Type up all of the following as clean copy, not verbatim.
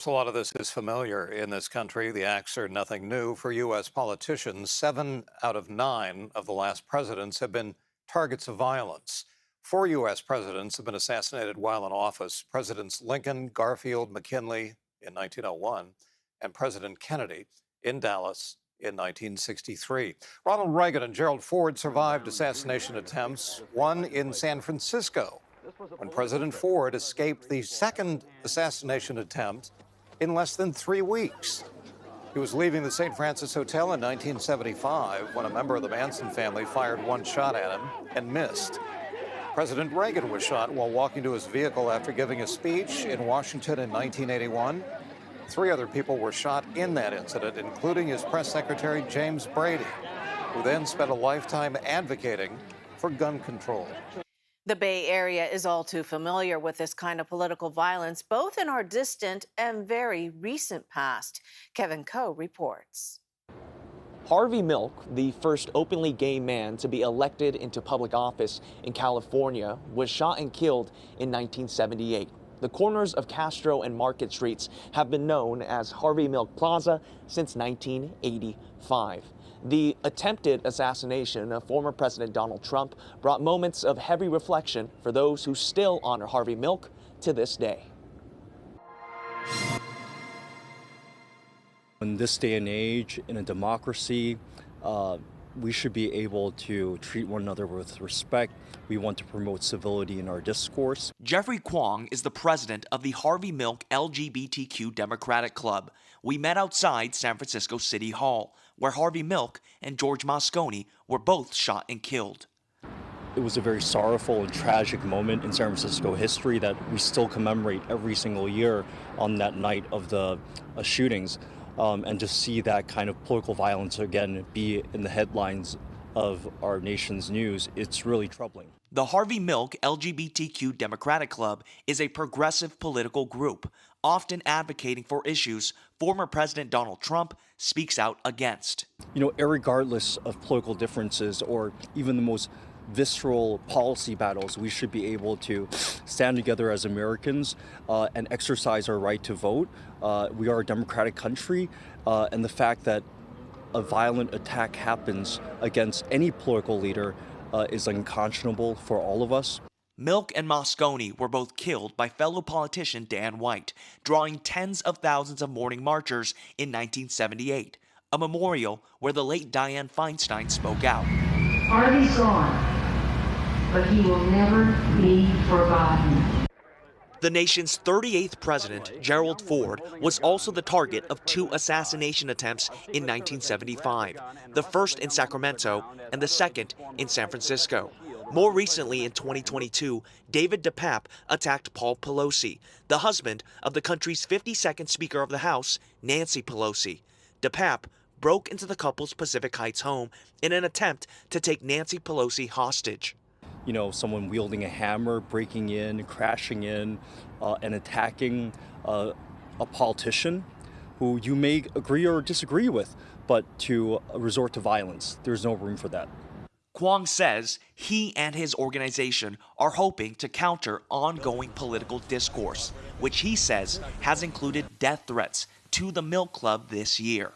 So a lot of this is familiar in this country. The acts are nothing new for U.S. politicians. 7 out of 9 of the last presidents have been targets of violence. 4 U.S. presidents have been assassinated while in office. Presidents Lincoln, Garfield, McKinley in 1901, and President Kennedy in Dallas in 1963. Ronald Reagan and Gerald Ford survived assassination attempts, one in San Francisco, when President Ford escaped the second assassination attempt in less than 3 weeks. He was leaving the St. Francis Hotel in 1975 when a member of the Manson family fired one shot at him and missed. President Reagan was shot while walking to his vehicle after giving a speech in Washington in 1981. 3 other people were shot in that incident, including his press secretary, James Brady, who then spent a lifetime advocating for gun control. The Bay Area is all too familiar with this kind of political violence, both in our distant and very recent past. Kevin Coe reports. Harvey Milk, the first openly gay man to be elected into public office in California, was shot and killed in 1978. The corners of Castro and Market Streets have been known as Harvey Milk Plaza since 1985. The attempted assassination of former President Donald Trump brought moments of heavy reflection for those who still honor Harvey Milk to this day. In this day and age, in a democracy, we should be able to treat one another with respect. We want to promote civility in our discourse. Jeffrey Kwong is the president of the Harvey Milk LGBTQ Democratic Club. We met outside San Francisco City Hall, where Harvey Milk and George Moscone were both shot and killed. It was a very sorrowful and tragic moment in San Francisco history that we still commemorate every single year on that night of the shootings. And to see that kind of political violence again be in the headlines of our nation's news, it's really troubling. The Harvey Milk LGBTQ Democratic Club is a progressive political group, often advocating for issues former President Donald Trump speaks out against. You know, irregardless of political differences or even the most visceral policy battles, we should be able to stand together as Americans and exercise our right to vote. We are a democratic country, and the fact that a violent attack happens against any political leader is unconscionable for all of us. Milk and Moscone were both killed by fellow politician Dan White, drawing tens of thousands of morning marchers in 1978, a memorial where the late Dianne Feinstein spoke out. Harvey's gone, but he will never be forgotten. The nation's 38th president, Gerald Ford, was also the target of 2 assassination attempts in 1975, the first in Sacramento and the second in San Francisco. More recently, in 2022, David DePape attacked Paul Pelosi, the husband of the country's 52nd Speaker of the House, Nancy Pelosi. DePape broke into the couple's Pacific Heights home in an attempt to take Nancy Pelosi hostage. You know, someone wielding a hammer, breaking in, crashing in, and attacking a politician who you may agree or disagree with, but to resort to violence, there's no room for that. Kwong says he and his organization are hoping to counter ongoing political discourse, which he says has included death threats to the Milk Club this year.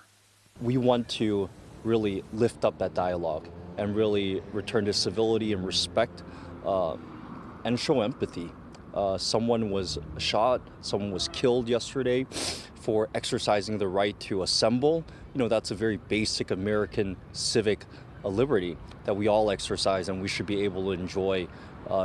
We want to really lift up that dialogue and really return to civility and respect and show empathy. Someone was shot, someone was killed yesterday for exercising the right to assemble. You know, that's a very basic American civic liberty that we all exercise and we should be able to enjoy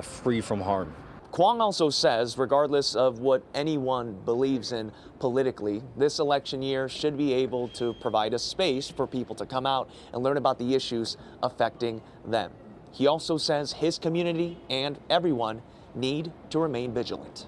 free from harm. Kwong also says, regardless of what anyone believes in politically, this election year should be able to provide a space for people to come out and learn about the issues affecting them. He also says his community and everyone need to remain vigilant.